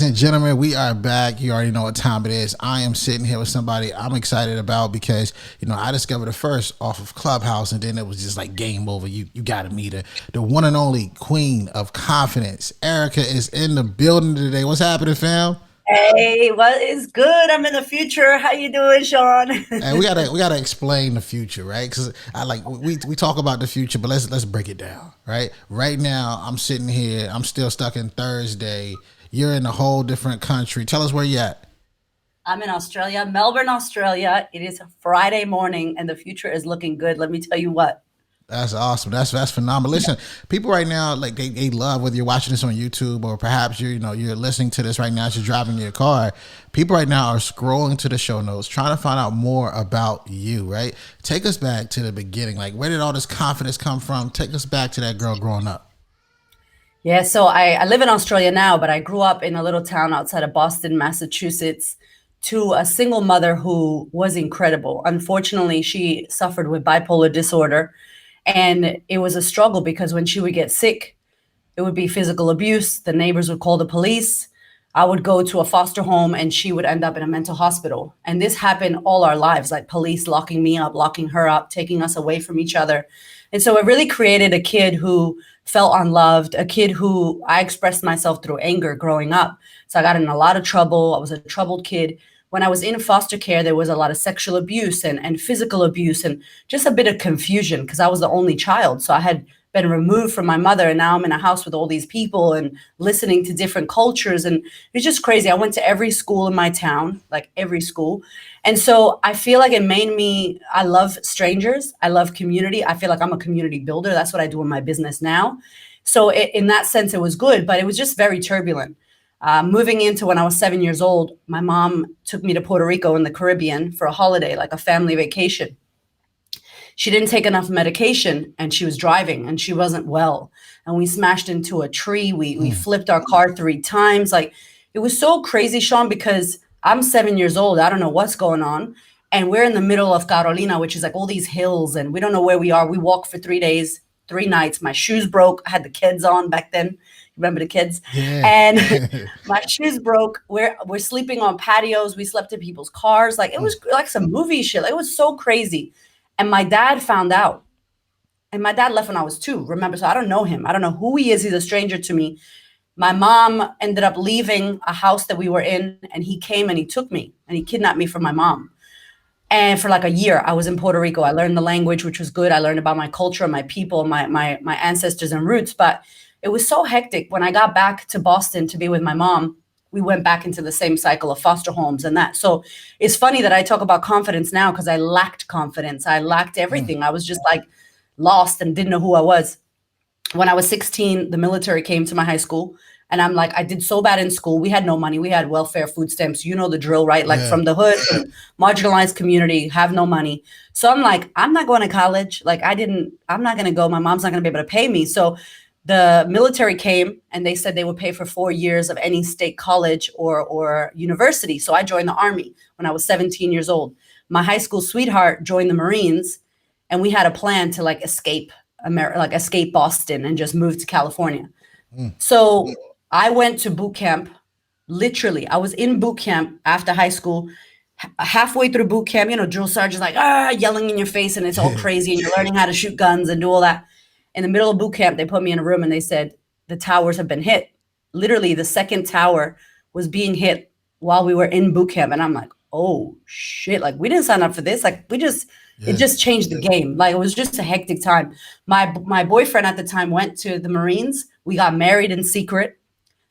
and gentlemen, we are back. You already know what time it is. I am sitting here with somebody I'm excited about because, I discovered her first off of Clubhouse, and then it was just like game over. You got to meet her. The one and only queen of confidence. Erika is in the building today. What's happening, fam? Hey, what is good? I'm in the future. How you doing, Shawn? And we gotta explain the future, right? Because we talk about the future, but let's break it down, right? Right now, I'm sitting here. I'm still stuck in Thursday. You're in a whole different country. Tell us where you at. I'm in Australia, Melbourne, Australia. It is Friday morning, and the future is looking good. Let me tell you what. That's awesome. That's phenomenal. Listen, people right now, like they love whether you're watching this on YouTube or perhaps you're listening to this right now as you're driving your car. People right now are scrolling to the show notes, trying to find out more about you, right? Take us back to the beginning. Like, where did all this confidence come from? Take us back to that girl growing up. Yeah, so I live in Australia now, but I grew up in a little town outside of Boston, Massachusetts, to a single mother who was incredible. Unfortunately, she suffered with bipolar disorder. And it was a struggle because when she would get sick, it would be physical abuse. The neighbors would call the police. I would go to a foster home and she would end up in a mental hospital. And this happened all our lives, like police locking me up, locking her up, taking us away from each other. And so it really created a kid who felt unloved, a kid who I expressed myself through anger growing up. So I got in a lot of trouble. I was a troubled kid. When I was in foster care, there was a lot of sexual abuse and physical abuse and just a bit of confusion because I was the only child. So I had been removed from my mother, and now I'm in a house with all these people and listening to different cultures. And it's just crazy. I went to every school in my town, like every school. And so I feel like it made me, I love strangers. I love community. I feel like I'm a community builder. That's what I do in my business now. So in that sense, it was good, but it was just very turbulent. Moving into when I was 7 years old, my mom took me to Puerto Rico in the Caribbean for a holiday, like a family vacation. She didn't take enough medication and she was driving and she wasn't well. And we smashed into a tree. We flipped our car 3 times. Like, it was so crazy, Shawn, because I'm 7 years old. I don't know what's going on. And we're in the middle of Carolina, which is like all these hills, and we don't know where we are. We walked for 3 days, 3 nights. My shoes broke. I had the kids on back then. Remember the kids? Yeah. And my shoes broke. We're sleeping on patios. We slept in people's cars. Like, it was like some movie shit. Like, it was so crazy. And my dad found out. And my dad left when I was 2, remember? So I don't know him. I don't know who he is. He's a stranger to me. My mom ended up leaving a house that we were in, and he came and he took me and he kidnapped me from my mom. And for like a year, I was in Puerto Rico. I learned the language, which was good. I learned about my culture, my people, my ancestors and roots. But it was so hectic. When I got back to Boston to be with my mom, we went back into the same cycle of foster homes and that. So it's funny that I talk about confidence now because I lacked confidence. I lacked everything. I was just like lost and didn't know who I was. When I was 16, the military came to my high school. And I'm like, I did so bad in school. We had no money. We had welfare, food stamps. You know the drill, right? Like from the hood, from marginalized community, have no money. So I'm like, I'm not going to college. Like I'm not going to go. My mom's not going to be able to pay me. So the military came and they said they would pay for 4 years of any state college or university. So I joined the Army when I was 17 years old. My high school sweetheart joined the Marines, and we had a plan to like escape escape Boston and just move to California. So I went to boot camp. Literally, I was in boot camp after high school. Halfway through boot camp, drill sergeant's like, yelling in your face, and it's all crazy, and you're learning how to shoot guns and do all that. In the middle of boot camp, they put me in a room and they said, the towers have been hit. Literally, the second tower was being hit while we were in boot camp. And I'm like, oh shit, like we didn't sign up for this. Like it just changed the game. Like, it was just a hectic time. My boyfriend at the time went to the Marines. We got married in secret.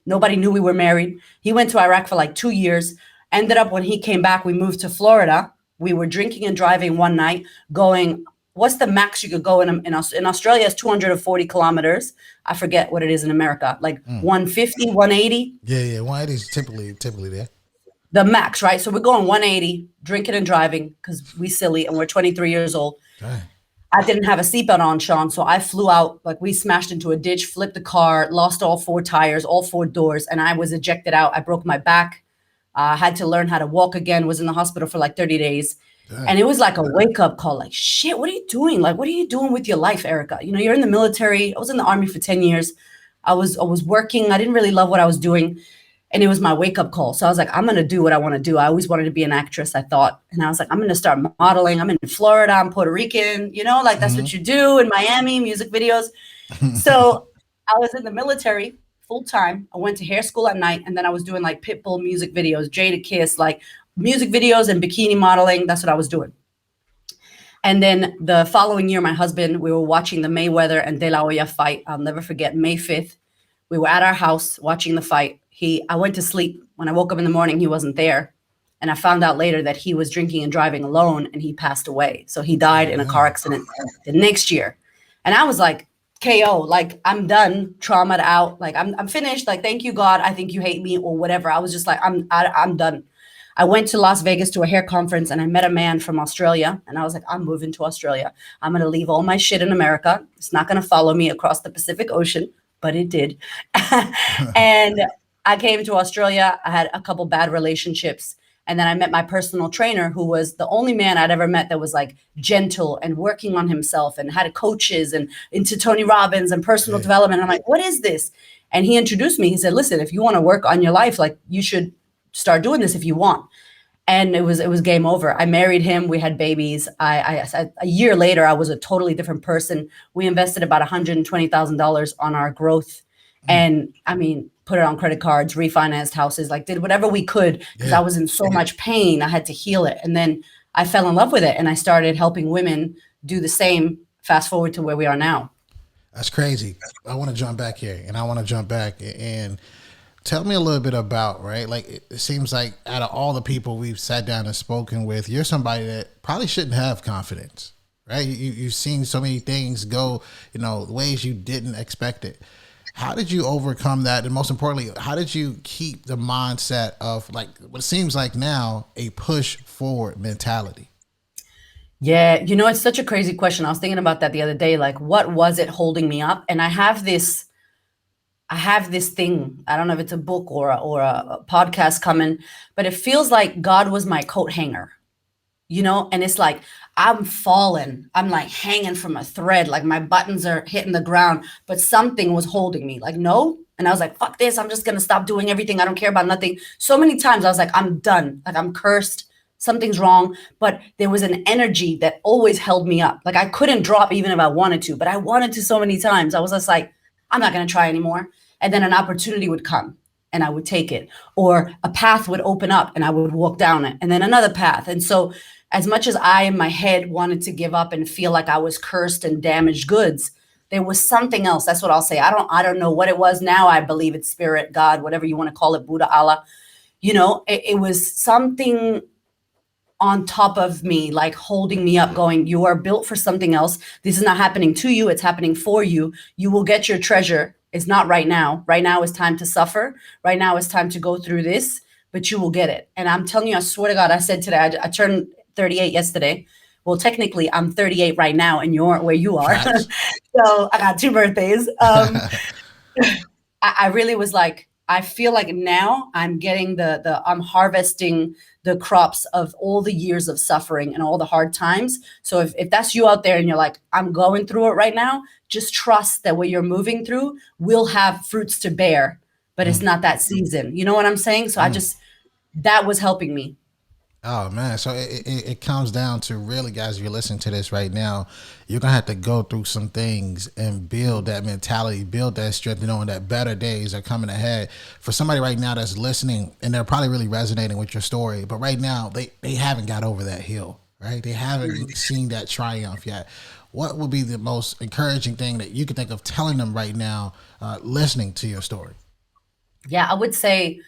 Nobody knew we were married. He went to Iraq for like 2 years. Ended up when he came back, we moved to Florida. We were drinking and driving one night going, what's the max you could go in Australia is 240 kilometers. I forget what it is in America, like 150, 180. Yeah. 180 is typically there. The max, right? So we're going 180, drinking and driving because we silly and we're 23 years old. Dang. I didn't have a seatbelt on, Shawn. So I flew out, like we smashed into a ditch, flipped the car, lost all 4 tires, all 4 doors, and I was ejected out. I broke my back. Had to learn how to walk again, was in the hospital for like 30 days. Dang. And it was like a wake up call, like, shit, what are you doing? Like, what are you doing with your life, Erika? You're in the military. I was in the Army for 10 years. I was working. I didn't really love what I was doing. And it was my wake up call. So I was like, I'm going to do what I want to do. I always wanted to be an actress, I thought. And I was like, I'm going to start modeling. I'm in Florida. I'm Puerto Rican. You know, like that's what you do in Miami, music videos. So I was in the military full time. I went to hair school at night. And then I was doing like Pitbull music videos, Jada Kiss, like music videos and bikini modeling. That's what I was doing. And then the following year, my husband, we were watching the Mayweather and De La Hoya fight. I'll never forget, May 5th. We were at our house watching the fight. I went to sleep. When I woke up in the morning, he wasn't there. And I found out later that he was drinking and driving alone and he passed away. So he died in a car accident the next year. And I was like, KO, like I'm done, traumatized out. Like I'm finished. Like, thank you, God. I think you hate me or whatever. I was just like, I'm done. I went to Las Vegas to a hair conference and I met a man from Australia. And I was like, I'm moving to Australia. I'm going to leave all my shit in America. It's not going to follow me across the Pacific Ocean, but it did. And I came to Australia. I had a couple bad relationships. And then I met my personal trainer, who was the only man I'd ever met that was like gentle and working on himself and had coaches and into Tony Robbins and personal development. I'm like, what is this? And he introduced me. He said, listen, if you want to work on your life, like you should start doing this if you want. And it was game over. I married him. We had babies. A year later, I was a totally different person. We invested about $120,000 on our growth. And I mean, put it on credit cards, refinanced houses, like did whatever we could because I was in so much pain. I had to heal it. And then I fell in love with it and I started helping women do the same. Fast forward to where we are now. That's crazy. I want to jump back here and tell me a little bit about, right? Like it seems like out of all the people we've sat down and spoken with, you're somebody that probably shouldn't have confidence, right? You've seen so many things go, ways you didn't expect it. How did you overcome that? And most importantly, how did you keep the mindset of like what seems like now a push forward mentality? Yeah, it's such a crazy question. I was thinking about that the other day. Like, what was it holding me up? And I have this thing. I don't know if it's a book or a podcast coming, but it feels like God was my coat hanger, and it's like, I'm falling. I'm like hanging from a thread. Like my buttons are hitting the ground, but something was holding me like, no. And I was like, fuck this. I'm just going to stop doing everything. I don't care about nothing. So many times I was like, I'm done. Like I'm cursed. Something's wrong. But there was an energy that always held me up. Like I couldn't drop even if I wanted to, but I wanted to so many times. I was just like, I'm not going to try anymore. And then an opportunity would come and I would take it, or a path would open up and I would walk down it, and then another path. And so as much as I in my head wanted to give up and feel like I was cursed and damaged goods, there was something else. That's what I'll say. I don't know what it was. Now I believe it's spirit, God, whatever you want to call it, Buddha, Allah. It was something on top of me, like holding me up, going, you are built for something else. This is not happening to you. It's happening for you. You will get your treasure. It's not right now. Right now is time to suffer. Right now is time to go through this, but you will get it. And I'm telling you, I swear to God, I said today, I turned 38 yesterday. Well, technically I'm 38 right now and you're where you are. So I got 2 birthdays. I really was like, I feel like now I'm getting I'm harvesting the crops of all the years of suffering and all the hard times. So if that's you out there and you're like, I'm going through it right now, just trust that what you're moving through will have fruits to bear, but it's not that season. You know what I'm saying? So that was helping me. Oh man, so it comes down to really, guys, if you're listening to this right now, you're gonna have to go through some things and build that mentality, build that strength, knowing that better days are coming ahead. For somebody right now that's listening and they're probably really resonating with your story, but right now they haven't got over that hill, right? They haven't seen that triumph yet. What would be the most encouraging thing that you could think of telling them right now, listening to your story? Yeah, I would say,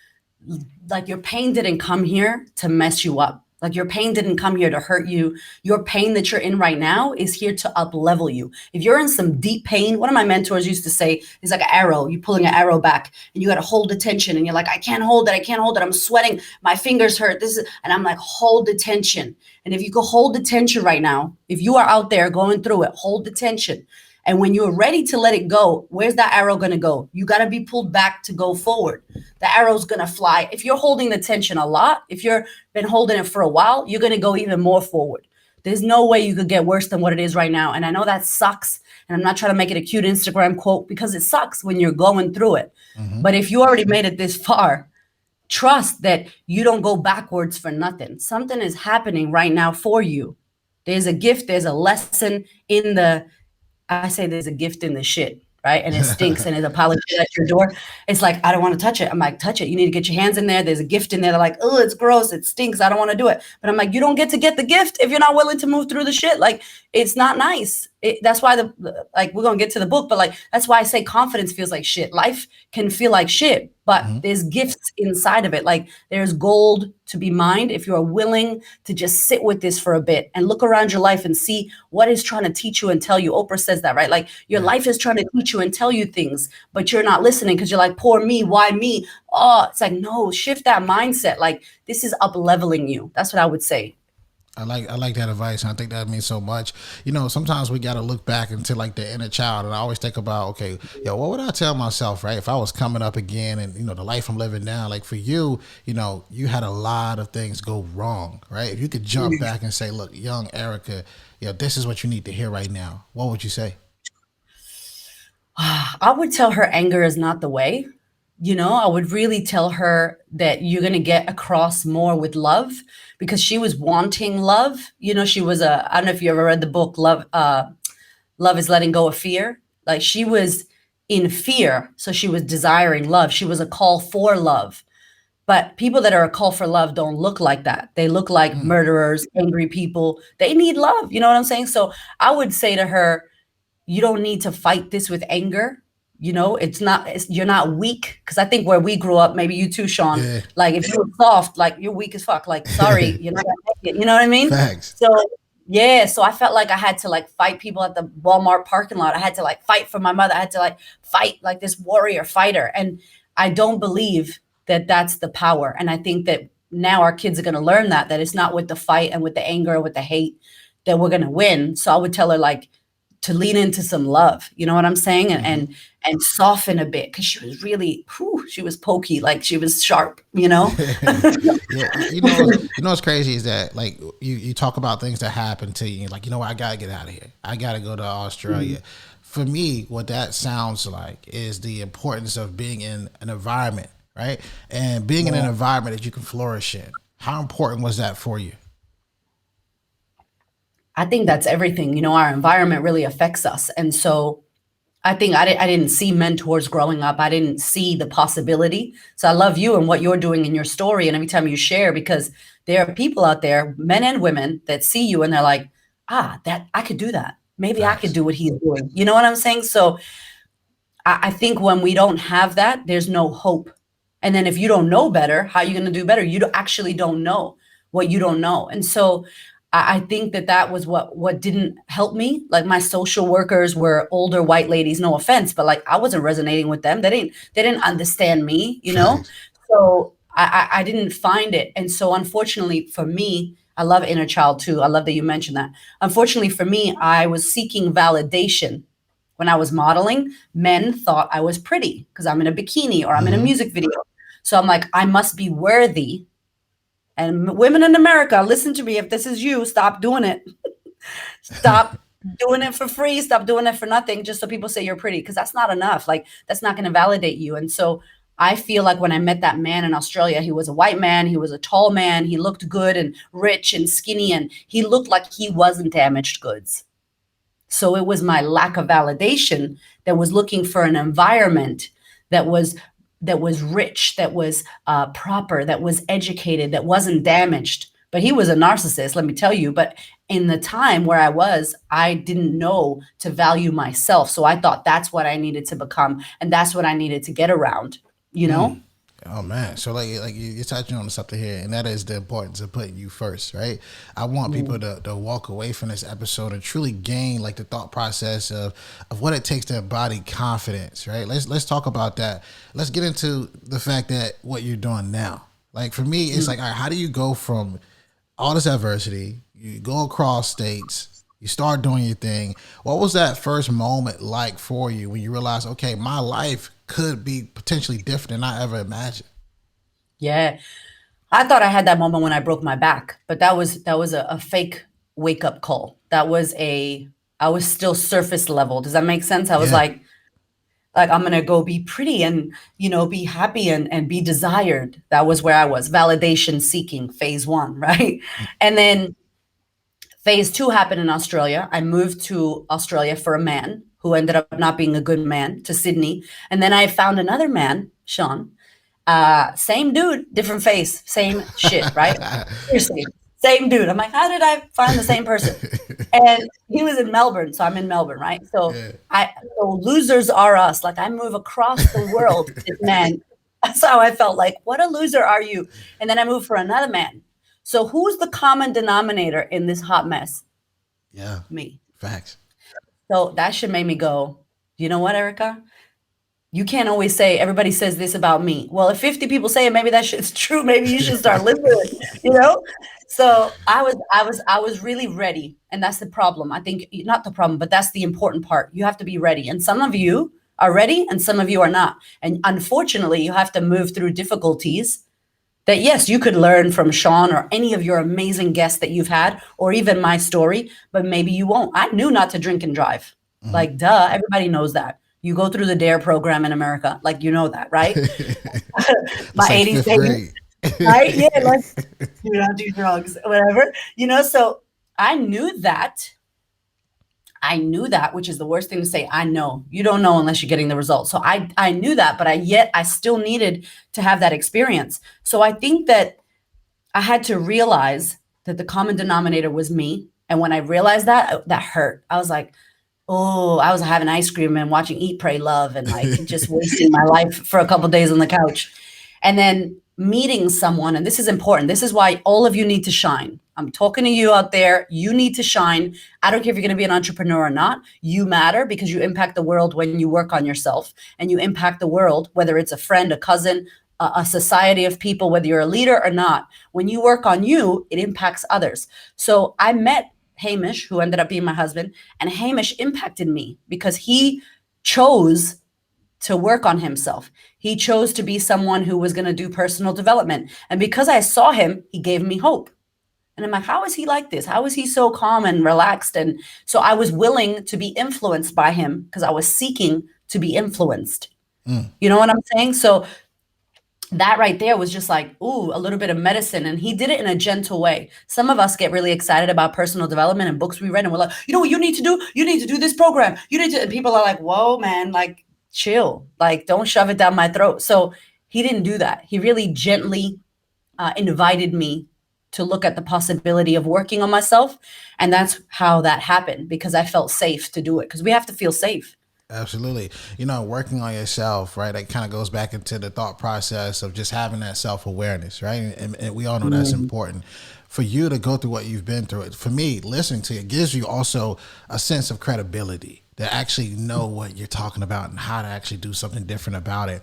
like, your pain didn't come here to mess you up. Like your pain didn't come here to hurt you. Your pain that you're in right now is here to up level you. If you're in some deep pain, one of my mentors used to say, it's like an arrow. You're pulling an arrow back and you got to hold the tension. And you're like, I can't hold it. I can't hold it. I'm sweating. My fingers hurt. And I'm like, hold the tension. And if you could hold the tension right now, if you are out there going through it, hold the tension. And when you're ready to let it go, where's that arrow going to go? You got to be pulled back to go forward. The arrow's going to fly. If you're holding the tension a lot, if you've been holding it for a while, you're going to go even more forward. There's no way you could get worse than what it is right now. And I know that sucks. And I'm not trying to make it a cute Instagram quote because it sucks when you're going through it. Mm-hmm. But if you already made it this far, trust that you don't go backwards for nothing. Something is happening right now for you. There's a gift, there's a lesson in the, I say there's a gift in the shit, right? And it stinks and it's a polish at your door. It's like, I don't want to touch it. I'm like, touch it. You need to get your hands in there. There's a gift in there. They're like, oh, it's gross. It stinks. I don't want to do it. But I'm like, you don't get to get the gift if you're not willing to move through the shit. Like, it's not nice. That's why like, we're going to get to the book, but like, that's why I say confidence feels like shit. Life can feel like shit, but there's gifts inside of it. Like, there's gold to be mined if you are willing to just sit with this for a bit and look around your life and see what is trying to teach you and tell you. Oprah says that, right? Like, your life is trying to teach you and tell you things, but you're not listening because you're like, poor me, why me? Oh, it's like, no, shift that mindset. Like, this is up leveling you. That's what I would say. I like that advice, and I think that means so much. You know, sometimes we got to look back into like the inner child, and I always think about, okay, yo, what would I tell myself, right? If I was coming up again, and you know, the life I'm living now, like for you, you know, you had a lot of things go wrong, right? If you could jump back and say, look, young Erika, this is what you need to hear right now, what would you say? I would tell her anger is not the way. I would really tell her that you're going to get across more with love, because she was wanting love. She was I don't know if you ever read the book, Love is Letting Go of Fear. Like, she was in fear, so she was desiring love. She was a call for love. But people that are a call for love don't look like that. They look like murderers, angry people. They need love. You know what I'm saying? So I would say to her, you don't need to fight this with anger. You're not weak. Because I think where we grew up, maybe you too, Shawn, like, if you're soft, like, you're weak as fuck. Like, sorry, you're not gonna make it. You know what I mean? Thanks. So I felt like I had to like fight people at the Walmart parking lot. I had to like fight for my mother. I had to like fight like this warrior fighter. And I don't believe that that's the power. And I think that now our kids are going to learn that it's not with the fight and with the anger or with the hate that we're going to win. So I would tell her, like, to lean into some love, you know what I'm saying? And soften a bit, because she was really, she was pokey, like she was sharp, Yeah, what's crazy is that, like, you talk about things that happen to you, like, I gotta get out of here. I gotta go to Australia. For me, what that sounds like is the importance of being in an environment, right? And being in an environment that you can flourish in. How important was that for you? I think that's everything. Our environment really affects us. And so I think I didn't see mentors growing up. I didn't see the possibility. So I love you and what you're doing in your story and every time you share, because there are people out there, men and women, that see you and they're like, that I could do that. Maybe I could do what he's doing. You know what I'm saying? So I think when we don't have that, there's no hope. And then if you don't know better, how are you going to do better? You actually don't know what you don't know. And so I think that was what didn't help me. Like, my social workers were older white ladies, no offense, but like, I wasn't resonating with them. They didn't understand me, So I didn't find it. And so unfortunately for me, I love inner child too. I love that you mentioned that. Unfortunately for me, I was seeking validation. When I was modeling, men thought I was pretty because I'm in a bikini or I'm in a music video. So I'm like, I must be worthy. And women in America, listen to me. If this is you, stop doing it. Stop doing it for free. Stop doing it for nothing, just so people say you're pretty, because that's not enough. Like, that's not going to validate you. And so I feel like when I met that man in Australia, he was a white man. He was a tall man. He looked good and rich and skinny, and he looked like he wasn't damaged goods. So it was my lack of validation that was looking for an environment that was rich, that was proper, that was educated, that wasn't damaged. But he was a narcissist, let me tell you. But in the time where I didn't know to value myself. So I thought that's what I needed to become. And that's what I needed to get around, Oh man, so like you're touching on something here, and that is the importance of putting you first, right? I want people to walk away from this episode and truly gain like the thought process of what it takes to embody confidence, right? Let's talk about that. Let's get into the fact that what you're doing now. Like, for me, it's like, all right, how do you go from all this adversity, you go across states, you start doing your thing. What was that first moment like for you when you realized, okay, my life could be potentially different than I ever imagined? Yeah. I thought I had that moment when I broke my back, but that was a fake wake up call. I was still surface level. Does that make sense? I was like Like, I'm going to go be pretty and, be happy and be desired. That was where I was, validation seeking, phase 1, right? And then phase 2 happened in Australia. I moved to Australia for a man who ended up not being a good man, to Sydney. And then I found another man, Shawn, same dude, different face, same shit, right? Seriously, same dude. I'm like, how did I find the same person? And he was in Melbourne, so I'm in Melbourne, right? So so losers are us. Like, I move across the world, man. That's how I felt. Like, what a loser are you? And then I moved for another man. So who's the common denominator in this hot mess? Yeah, me. Facts. So that should make me go, you know what, Erika? You can't always say everybody says this about me. Well, if 50 people say it, maybe that shit's true. Maybe you should start listening, So I was really ready. And that's the problem. I think not the problem, but that's the important part. You have to be ready. And some of you are ready and some of you are not. And unfortunately, you have to move through difficulties that, yes, you could learn from Shawn or any of your amazing guests that you've had, or even my story, but maybe you won't. I knew not to drink and drive. Like, duh, everybody knows that. You go through the DARE program in America. Like, you know that, right? My 80s baby, right? Yeah, like, do not do drugs, whatever. So I knew that, which is the worst thing to say. I know. You don't know unless you're getting the results. So I knew that, but I still needed to have that experience. So I think that I had to realize that the common denominator was me. And when I realized that hurt. I was like, oh, I was having ice cream and watching Eat, Pray, Love and like just wasting my life for a couple of days on the couch. And then meeting someone, and this is important. This is why all of you need to shine. I'm talking to you out there. You need to shine. I don't care if you're going to be an entrepreneur or not. You matter because you impact the world when you work on yourself, and you impact the world, whether it's a friend, a cousin, a society of people, whether you're a leader or not. When you work on you, it impacts others. So I met Hamish, who ended up being my husband, and Hamish impacted me because he chose to work on himself. He chose to be someone who was going to do personal development. And because I saw him, he gave me hope. And I'm like, how is he like this? How is he so calm and relaxed? And so I was willing to be influenced by him because I was seeking to be influenced. You know what I'm saying? So that right there was just like, ooh, a little bit of medicine. And he did it in a gentle way. Some of us get really excited about personal development and books we read. And we're like, you know what you need to do? You need to do this program. You need to, and people are like, whoa, man, like, chill. Like, don't shove it down my throat. So he didn't do that. He really gently invited me to look at the possibility of working on myself. And that's how that happened, because I felt safe to do it, because we have to feel safe. Absolutely. Working on yourself, right? That kind of goes back into the thought process of just having that self-awareness, right? And we all know that's important. For you to go through what you've been through, for me, listening to it gives you also a sense of credibility to actually know what you're talking about and how to actually do something different about it.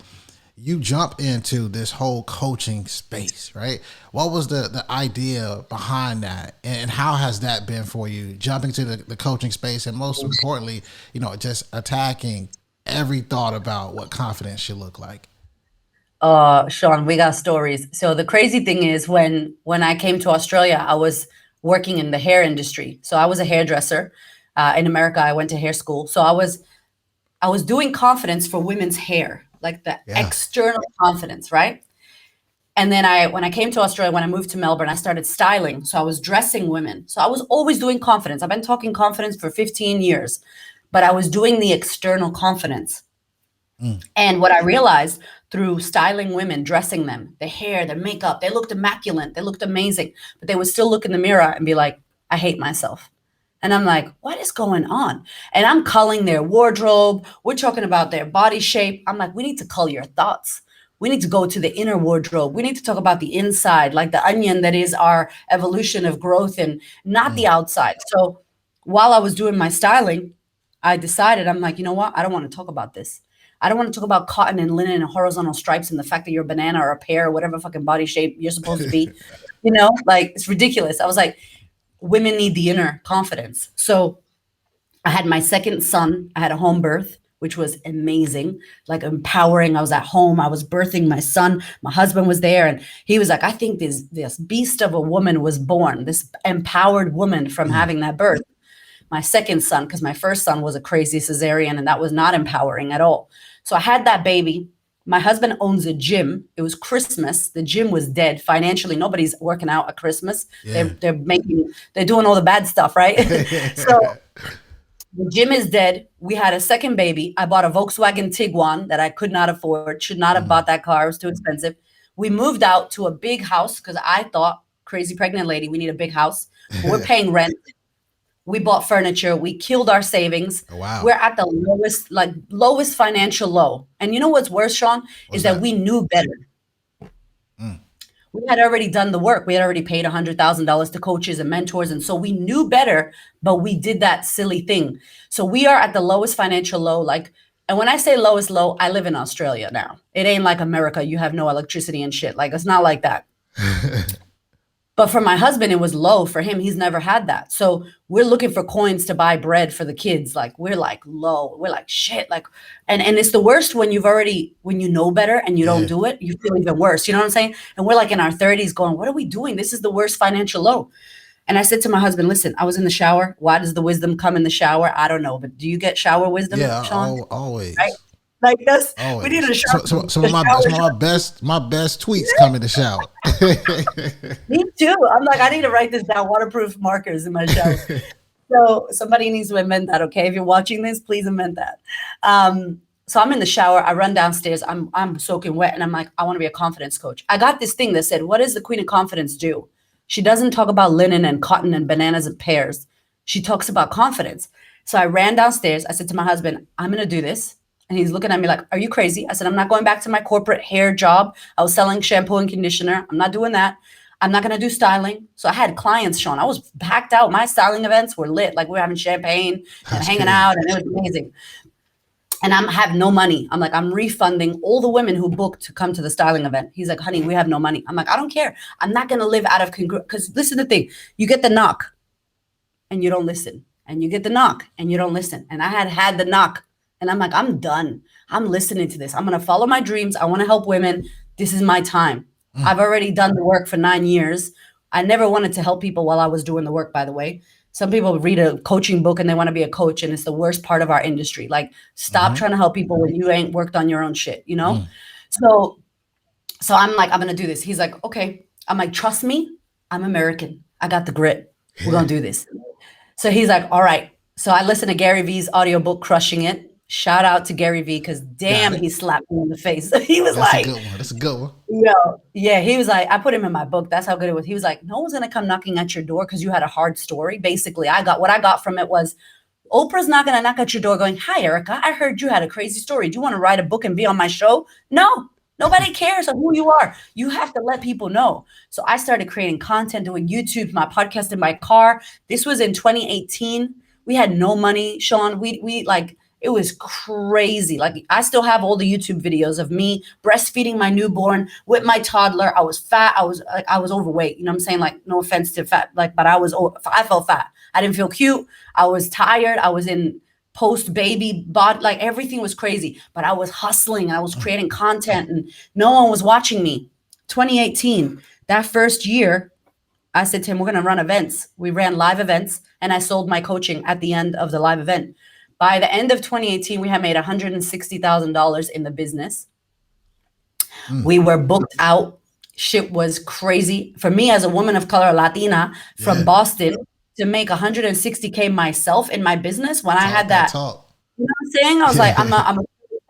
You jump into this whole coaching space, right? What was the idea behind that, and how has that been for you, jumping to the coaching space, and most importantly, just attacking every thought about what confidence should look like? Shawn, we got stories. So the crazy thing is, when I came to Australia, I was working in the hair industry. So I was a hairdresser. In America, I went to hair school. So I was doing confidence for women's hair, like the external confidence, right? And then when I came to Australia, when I moved to Melbourne, I started styling. So I was dressing women. So I was always doing confidence. I've been talking confidence for 15 years, but I was doing the external confidence. And what I realized through styling women, dressing them, the hair, their makeup, they looked immaculate. They looked amazing, but they would still look in the mirror and be like, I hate myself. And I'm like, what is going on? And I'm culling their wardrobe. We're talking about their body shape. I'm like, we need to cull your thoughts. We need to go to the inner wardrobe. We need to talk about the inside, like the onion that is our evolution of growth, and not the outside. So while I was doing my styling, I decided, I'm like, you know what? I don't want to talk about this. I don't want to talk about cotton and linen and horizontal stripes and the fact that you're a banana or a pear or whatever fucking body shape you're supposed to be. Like, it's ridiculous. I was like, women need the inner confidence. So I had my second son. I had a home birth, which was amazing, like empowering. I was at home. I was birthing my son. My husband was there. And he was like, I think this beast of a woman was born, this empowered woman from having that birth. My second son, because my first son was a crazy cesarean, and that was not empowering at all. So I had that baby. My husband owns a gym. It was Christmas. The gym was dead financially. Nobody's working out at Christmas. Yeah. They're doing all the bad stuff, right? So the gym is dead. We had a second baby. I bought a Volkswagen Tiguan that I could not afford. Should not have bought that car. It was too expensive. We moved out to a big house because I thought, crazy pregnant lady, we need a big house. But we're paying rent. We bought furniture. We killed our savings. Oh, wow. We're at the lowest financial low. And you know what's worse, Shawn, is that we knew better. We had already done the work. We had already paid $100,000 to coaches and mentors. And so we knew better, but we did that silly thing. So we are at the lowest financial low. And when I say lowest low, I live in Australia now. It ain't like America. You have no electricity and shit. Like, it's not like that. But for my husband, it was low. For him, he's never had that. So we're looking for coins to buy bread for the kids. Like, we're like low. We're like shit. Like, and it's the worst when you know better and you don't do it, you feel even worse. You know what I'm saying? And we're like in our 30s going, what are we doing? This is the worst financial low. And I said to my husband, listen, I was in the shower. Why does the wisdom come in the shower? I don't know. But do you get shower wisdom, Shawn? Always. Right? Like this, always. We need a shower. Some of my best tweets come in the shower. Me too. I'm like, I need to write this down. Waterproof markers in my shower. So somebody needs to invent that. Okay, if you're watching this, please invent that. So I'm in the shower. I run downstairs. I'm soaking wet, and I'm like, I want to be a confidence coach. I got this thing that said, "What does the Queen of Confidence do?" She doesn't talk about linen and cotton and bananas and pears. She talks about confidence. So I ran downstairs. I said to my husband, I'm going to do this. And he's looking at me like, are you crazy? I said, I'm not going back to my corporate hair job. I was selling shampoo and conditioner. I'm not doing that. I'm not going to do styling. So I had clients, Shawn. I was packed out. My styling events were lit. Like, we were having champagne and hanging out, and it was amazing. And I have no money. I'm like, I'm refunding all the women who booked to come to the styling event. He's like, honey, we have no money. I'm like, I don't care. I'm not going to live out of because listen to the thing. You get the knock and you don't listen. And you get the knock and you don't listen. And I had the knock. And I'm like, I'm done. I'm listening to this. I'm going to follow my dreams. I want to help women. This is my time. I've already done the work for 9 years. I never wanted to help people while I was doing the work, by the way. Some people read a coaching book and they want to be a coach, and it's the worst part of our industry. Like, stop trying to help people when you ain't worked on your own shit, you know? So I'm like, I'm going to do this. He's like, okay. I'm like, trust me. I'm American. I got the grit. We're going to do this. So he's like, all right. So I listened to Gary Vee's audiobook, Crushing It. Shout out to Gary Vee, because damn, he slapped me in the face. He was like, That's a good one. Yeah, he was like, I put him in my book. That's how good it was. He was like, no one's going to come knocking at your door because you had a hard story. Basically, what I got from it was, Oprah's not going to knock at your door going, hi, Erika, I heard you had a crazy story. Do you want to write a book and be on my show? No, nobody cares who you are. You have to let people know. So I started creating content, doing YouTube, my podcast in my car. This was in 2018. We had no money, Shawn. We like, it was crazy. Like, I still have all the YouTube videos of me breastfeeding my newborn with my toddler. I was fat. I was overweight. You know what I'm saying? Like, no offense to fat, like, but I felt fat. I didn't feel cute. I was tired. I was in post-baby body. Like, everything was crazy, but I was hustling. I was creating content and no one was watching me. 2018, that first year, I said to him, we're going to run events. We ran live events, and I sold my coaching at the end of the live event. By the end of 2018, we had made $160,000 in the business. We were booked out. Shit was crazy. For me, as a woman of color, Latina from Boston, to make $160K myself in my business when I had that. You know what I'm saying? I was like, I'm a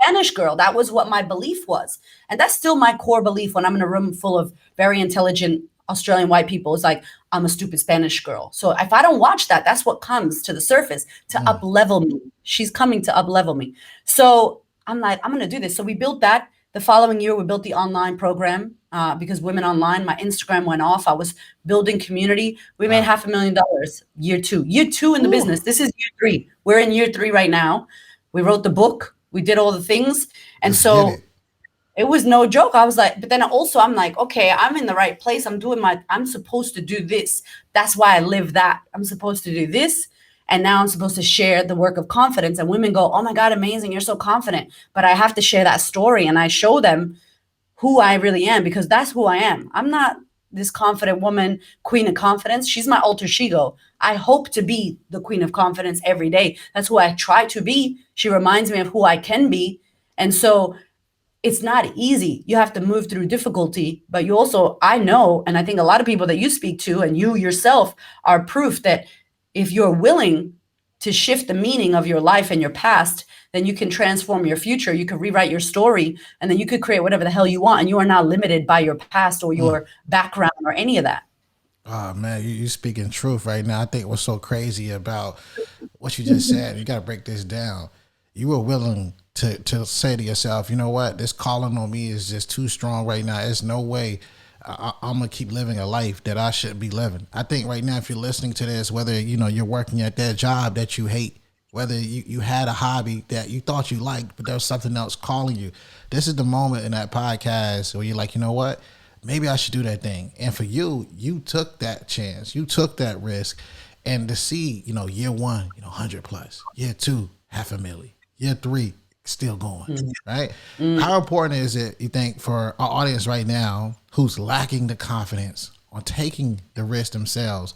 Spanish girl. That was what my belief was. And that's still my core belief when I'm in a room full of very intelligent Australian white people. It's like, I'm a stupid Spanish girl. So if I don't watch that, that's what comes to the surface to up level me. She's coming to up level me. So I'm like, I'm going to do this. So we built that. The following year, we built the online program because women online, my Instagram went off. I was building community. We made $500,000 year two in the business. This is year 3. We're in year 3 right now. We wrote the book. We did all the things. And it was no joke. I was like, but then also I'm like, okay, I'm in the right place. I'm supposed to do this. That's why I live that. I'm supposed to do this. And now I'm supposed to share the work of confidence. And women go, oh my God, amazing. You're so confident. But I have to share that story. And I show them who I really am, because that's who I am. I'm not this confident woman, queen of confidence. She's my alter ego. I hope to be the queen of confidence every day. That's who I try to be. She reminds me of who I can be. And so it's not easy. You have to move through difficulty, but you also, I know, and I think a lot of people that you speak to and you yourself are proof that if you're willing to shift the meaning of your life and your past, then you can transform your future. You can rewrite your story, and then you could create whatever the hell you want. And you are not limited by your past or your background or any of that. Oh man, you speaking truth right now. I think what's so crazy about what you just said, you got to break this down. You were willing to say to yourself, you know what, this calling on me is just too strong right now. There's no way I'm gonna keep living a life that I shouldn't be living. I think right now, if you're listening to this, whether you're working at that job that you hate, whether you had a hobby that you thought you liked, but there was something else calling you, this is the moment in that podcast where you're like, you know what, maybe I should do that thing. And for you, you took that chance, you took that risk, and to see, year one, 100 plus, year two, 500,000, year three, still going, right? How important is it, you think, for our audience right now who's lacking the confidence on taking the risk themselves?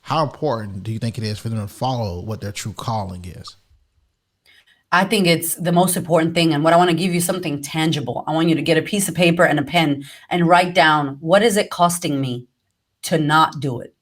How important do you think it is for them to follow what their true calling is? I think it's the most important thing. And what I want to give you something tangible. I want you to get a piece of paper and a pen and write down, what is it costing me to not do it?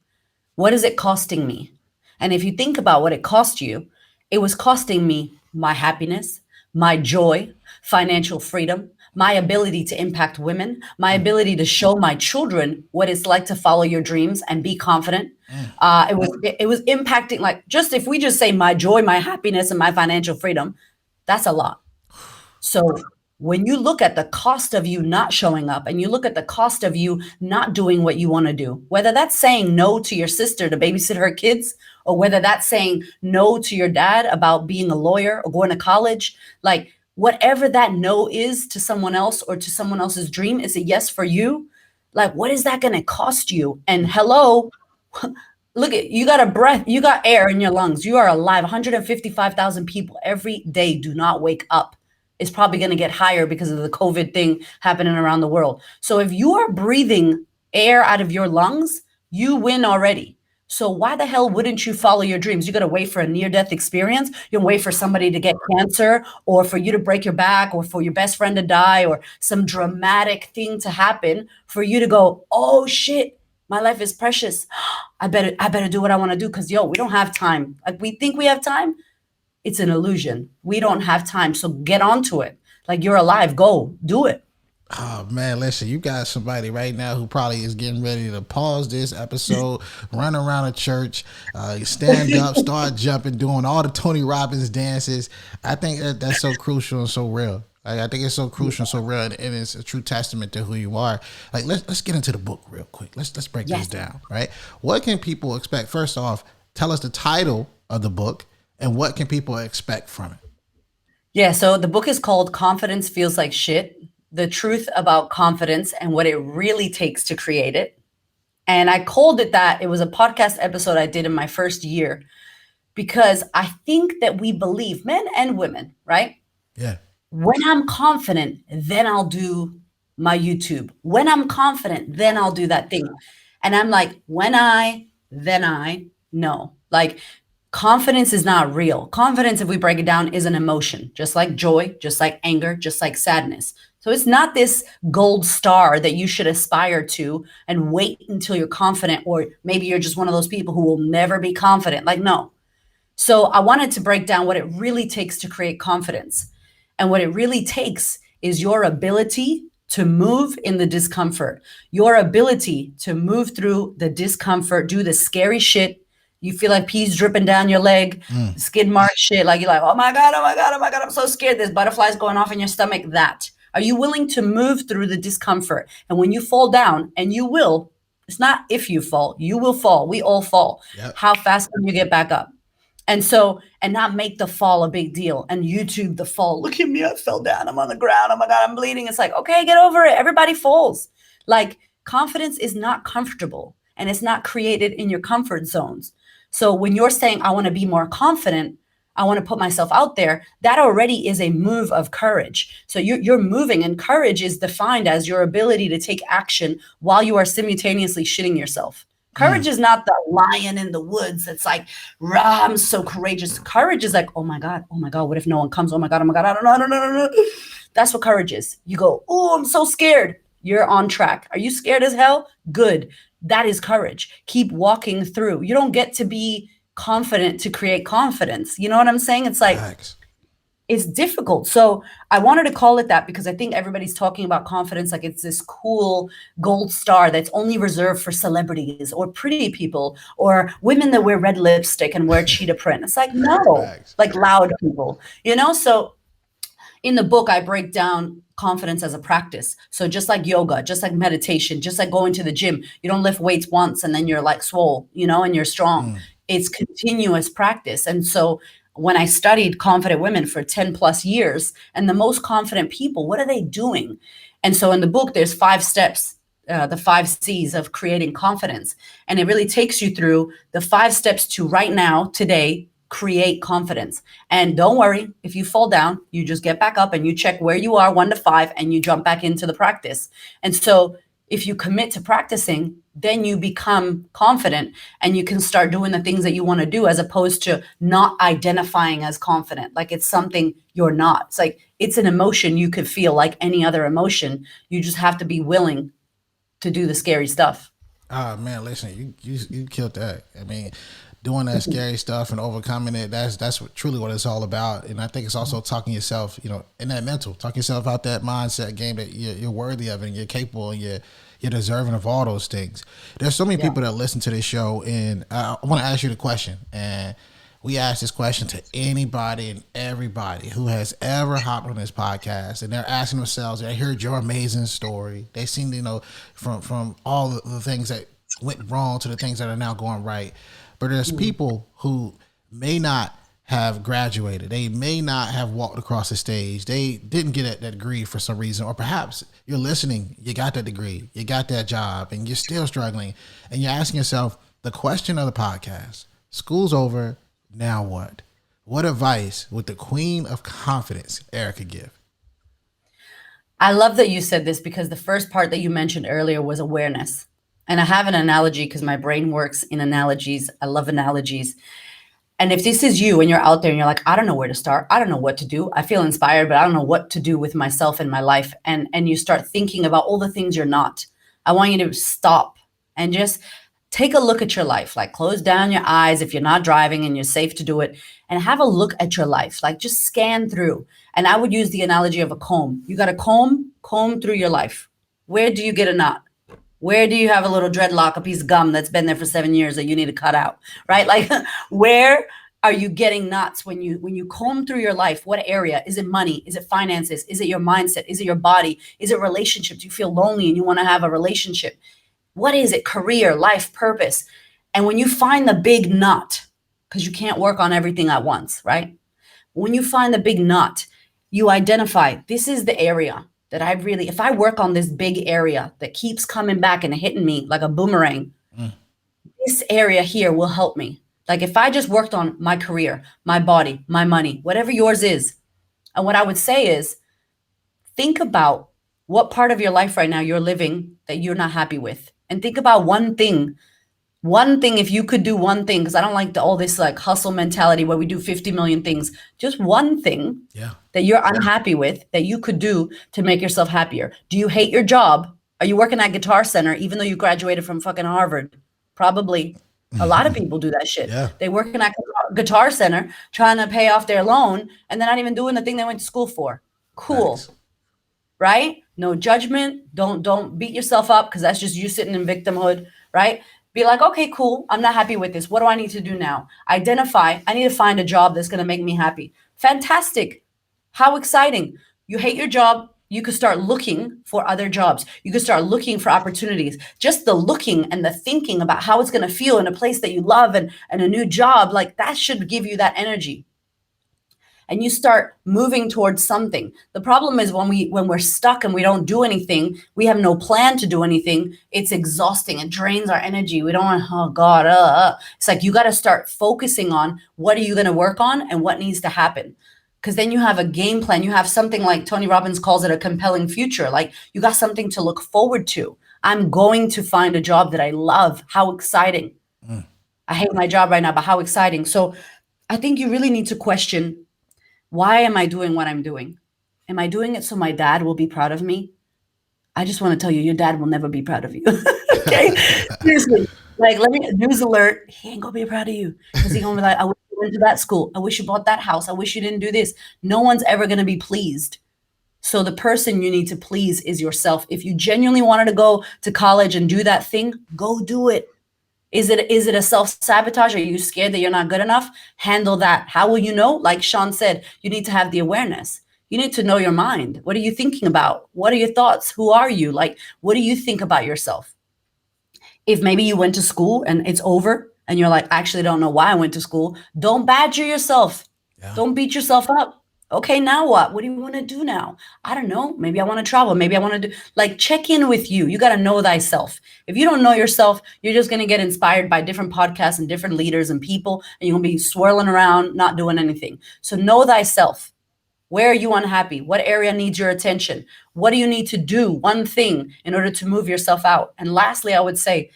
What is it costing me? And if you think about what it cost you, it was costing me my happiness, my joy, financial freedom, my ability to impact women, my ability to show my children what it's like to follow your dreams and be confident. It was impacting, like, just if we just say my joy, my happiness, and my financial freedom, that's a lot. So when you look at the cost of you not showing up and you look at the cost of you not doing what you want to do, whether that's saying no to your sister to babysit her kids, or whether that's saying no to your dad about being a lawyer or going to college, like whatever that no is to someone else or to someone else's dream is a yes for you. Like, what is that going to cost you? And hello, look at, you got a breath, you got air in your lungs. You are alive. 155,000 people every day do not wake up. It's probably going to get higher because of the COVID thing happening around the world. So if you are breathing air out of your lungs, you win already. So why the hell wouldn't you follow your dreams? You got to wait for a near-death experience. You wait for somebody to get cancer, or for you to break your back, or for your best friend to die, or some dramatic thing to happen for you to go, oh shit, my life is precious. I better do what I want to do, because we don't have time. Like, we think we have time. It's an illusion. We don't have time. So get onto it. Like, you're alive. Go do it. Oh man, listen, you got somebody right now who probably is getting ready to pause this episode, run around a church, stand up, start jumping, doing all the Tony Robbins dances. I think that's so crucial and so real. I think it's so crucial and so real, and it's a true testament to who you are. Like, let's get into the book real quick. Let's break this down, right? What can people expect? First off, tell us the title of the book and what can people expect from it? Yeah, so the book is called Confidence Feels Like Shit: The Truth About Confidence and What It Really Takes to Create It. And I called it that. It was a podcast episode I did in my first year, because I think that we believe, men and women, right? Yeah. When I'm confident, then I'll do my YouTube. When I'm confident, then I'll do that thing. And I'm like, then I, no. Like, confidence is not real. Confidence, if we break it down, is an emotion, just like joy, just like anger, just like sadness. So it's not this gold star that you should aspire to and wait until you're confident, or maybe you're just one of those people who will never be confident. Like, no. So I wanted to break down what it really takes to create confidence. And what it really takes is your ability to move in the discomfort, your ability to move through the discomfort, do the scary shit. You feel like peas dripping down your leg, skid mark shit. Like, you're like, oh my God, I'm so scared. There's butterflies going off in your stomach. That. Are you willing to move through the discomfort? And when you fall down, and you will, it's not if you fall, you will fall. We all fall. Yep. How fast can you get back up? And so, and not make the fall a big deal and YouTube the fall. Look at me, I fell down. I'm on the ground. Oh my God, I'm bleeding. It's like, okay, get over it. Everybody falls. Like, confidence is not comfortable, and it's not created in your comfort zones. So when you're saying, I want to be more confident, I want to put myself out there, that already is a move of courage. So you're moving, and courage is defined as your ability to take action while you are simultaneously shitting yourself. Courage is not the lion in the woods that's like, rah, I'm so courageous. Courage is like, oh my God, what if no one comes? Oh my God, I don't know, I don't know, I don't know. That's what courage is. You go, oh, I'm so scared. You're on track. Are you scared as hell? Good. That is courage. Keep walking through. You don't get to be confident to create confidence. You know what I'm saying? It's like, Facts. it's difficult. So I wanted to call it that because I think everybody's talking about confidence like it's this cool gold star that's only reserved for celebrities or pretty people or women that wear red lipstick and wear cheetah print. It's like, no, Facts. like loud people, you know? So in the book, I break down confidence as a practice. So just like yoga, just like meditation, just like going to the gym, you don't lift weights once and then you're like swole, you know, and you're strong. It's continuous practice. And so when I studied confident women for 10 plus years and the most confident people, what are they doing? And so in the book, there's 5 steps, the 5 C's of creating confidence. And it really takes you through the 5 steps to right now, today, create confidence. And don't worry, if you fall down, you just get back up and you check where you are 1 to 5 and you jump back into the practice. And so if you commit to practicing, then you become confident and you can start doing the things that you want to do as opposed to not identifying as confident. Like it's something you're not. It's like it's an emotion you could feel like any other emotion. You just have to be willing to do the scary stuff. Oh man, listen, you killed that. I mean, doing that scary stuff and overcoming it, that's truly what it's all about. And I think it's also talking yourself, you know, in that mental, talking yourself out that mindset game that you're worthy of it and you're capable and you're deserving of all those things. There's so many people that listen to this show, and I want to ask you the question. And we ask this question to anybody and everybody who has ever hopped on this podcast, and they're asking themselves, they heard your amazing story. They seen, you know, from all the things that went wrong to the things that are now going right. But there's people who may not have graduated. They may not have walked across the stage. They didn't get that degree for some reason. Or perhaps you're listening, you got that degree, you got that job, and you're still struggling. And you're asking yourself the question of the podcast, school's over, now what? What advice would the queen of confidence, Erika, give? I love that you said this because the first part that you mentioned earlier was awareness. And I have an analogy because my brain works in analogies. I love analogies. And if this is you and you're out there and you're like, I don't know where to start. I don't know what to do. I feel inspired, but I don't know what to do with myself and my life. And you start thinking about all the things you're not. I want you to stop and just take a look at your life. Like close down your eyes if you're not driving and you're safe to do it. And have a look at your life. Like just scan through. And I would use the analogy of a comb. You got a comb through your life. Where do you get a knot? Where do you have a little dreadlock, a piece of gum that's been there for 7 years that you need to cut out, right? Like where are you getting knots when you comb through your life? What area? Is it money? Is it finances? Is it your mindset? Is it your body? Is it relationships? You feel lonely and you want to have a relationship. What is it? Career, life, purpose. And when you find the big knot, because you can't work on everything at once, right? When you find the big knot, you identify this is the area that I really, if I work on this big area that keeps coming back and hitting me like a boomerang, this area here will help me. Like if I just worked on my career, my body, my money, whatever yours is. And what I would say is think about what part of your life right now you're living that you're not happy with. And think about one thing, if you could do one thing, because I don't like all this like hustle mentality where we do 50 million things, just one thing that you're unhappy with that you could do to make yourself happier. Do you hate your job? Are you working at Guitar Center, even though you graduated from fucking Harvard? Probably. A lot of people do that shit. Yeah. They working at Guitar Center trying to pay off their loan and they're not even doing the thing they went to school for. Cool. Nice. Right? No judgment. Don't beat yourself up because that's just you sitting in victimhood, right? Be like, okay, cool. I'm not happy with this. What do I need to do now? Identify. I need to find a job that's going to make me happy. Fantastic. How exciting. You hate your job. You could start looking for other jobs. You could start looking for opportunities. Just the looking and the thinking about how it's going to feel in a place that you love and a new job, like that should give you that energy. And you start moving towards something. The problem is when we're stuck and we don't do anything, we have no plan to do anything. It's exhausting. It drains our energy. We don't want, oh God, It's like you got to start focusing on what are you going to work on and what needs to happen. Because then you have a game plan. You have something like Tony Robbins calls it a compelling future. Like you got something to look forward to. I'm going to find a job that I love. How exciting. I hate my job right now, but how exciting. So I think you really need to question, why am I doing what I'm doing? Am I doing it so my dad will be proud of me? I just want to tell you, your dad will never be proud of you. Okay? Seriously. Like, let me, news alert, he ain't gonna be proud of you. Because he's gonna be like, I wish you went to that school. I wish you bought that house. I wish you didn't do this. No one's ever gonna be pleased. So the person you need to please is yourself. If you genuinely wanted to go to college and do that thing, go do it. Is it a self-sabotage? Are you scared that you're not good enough? Handle that. How will you know? Like Shawn said, you need to have the awareness. You need to know your mind. What are you thinking about? What are your thoughts? Who are you? Like, what do you think about yourself? If maybe you went to school and it's over and you're like, I actually don't know why I went to school, don't badger yourself. Yeah. Don't beat yourself up. Okay, now what? What do you want to do now? I don't know. Maybe I want to travel. Maybe I want to do, like, check in with you. You got to know thyself. If you don't know yourself, you're just going to get inspired by different podcasts and different leaders and people, and you're going to be swirling around, not doing anything. So know thyself. Where are you unhappy? What area needs your attention? What do you need to do? One thing in order to move yourself out. And lastly, I would say,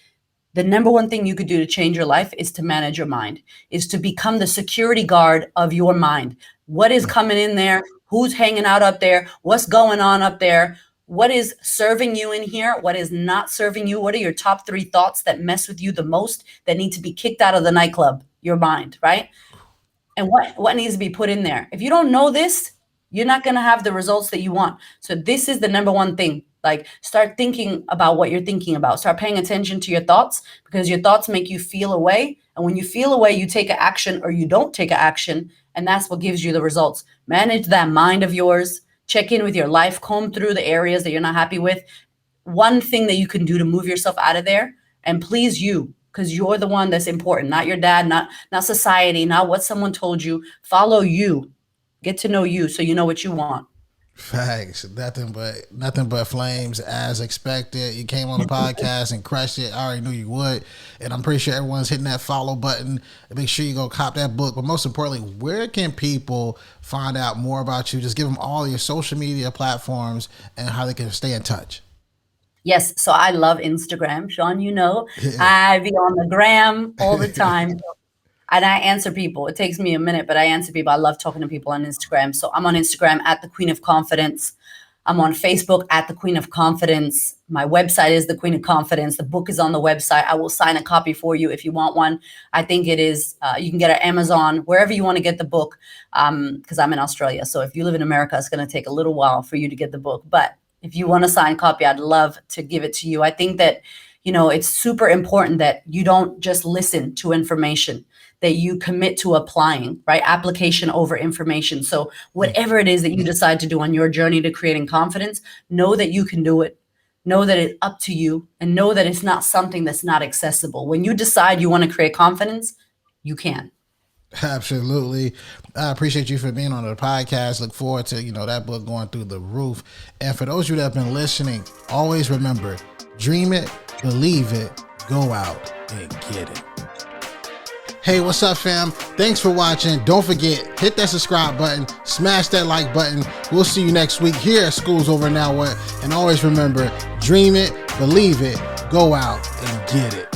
the number one thing you could do to change your life is to manage your mind, is to become the security guard of your mind. What is coming in there? Who's hanging out up there? What's going on up there? What is serving you in here? What is not serving you? What are your top 3 thoughts that mess with you the most, that need to be kicked out of the nightclub? Your mind, right? And what needs to be put in there? If you don't know this, you're not going to have the results that you want. So this is the number one thing. Like, start thinking about what you're thinking about. Start paying attention to your thoughts, because your thoughts make you feel a way. And when you feel a way, you take an action or you don't take an action. And that's what gives you the results. Manage that mind of yours. Check in with your life. Comb through the areas that you're not happy with. One thing that you can do to move yourself out of there and please you, because you're the one that's important, not your dad, not society, not what someone told you. Follow you. Get to know you so you know what you want. Facts. Nothing but flames as expected. You came on the podcast and crushed it. I already knew you would. And I'm pretty sure everyone's hitting that follow button. Make sure you go cop that book. But most importantly, where can people find out more about you? Just give them all your social media platforms and how they can stay in touch. Yes. So I love Instagram. Shawn, you know, I be on the gram all the time. And I answer people. It takes me a minute, but I answer people. I love talking to people on Instagram. So I'm on Instagram at The Queen of Confidence. I'm on Facebook at The Queen of Confidence. My website is The Queen of Confidence. The book is on the website. I will sign a copy for you if you want one. I think it is, you can get it at Amazon, wherever you want to get the book, because I'm in Australia. So if you live in America, it's going to take a little while for you to get the book. But if you want a signed copy, I'd love to give it to you. I think that, it's super important that you don't just listen to information, that you commit to applying, right? Application over information. So whatever it is that you decide to do on your journey to creating confidence, know that you can do it. Know that it's up to you, and know that it's not something that's not accessible. When you decide you want to create confidence, you can. Absolutely. I appreciate you for being on the podcast. Look forward to, that book going through the roof. And for those of you that have been listening, always remember, dream it, believe it, go out and get it. Hey, what's up, fam? Thanks for watching. Don't forget, hit that subscribe button, smash that like button. We'll see you next week here at School's Over Now What. And always remember, dream it, believe it, go out and get it.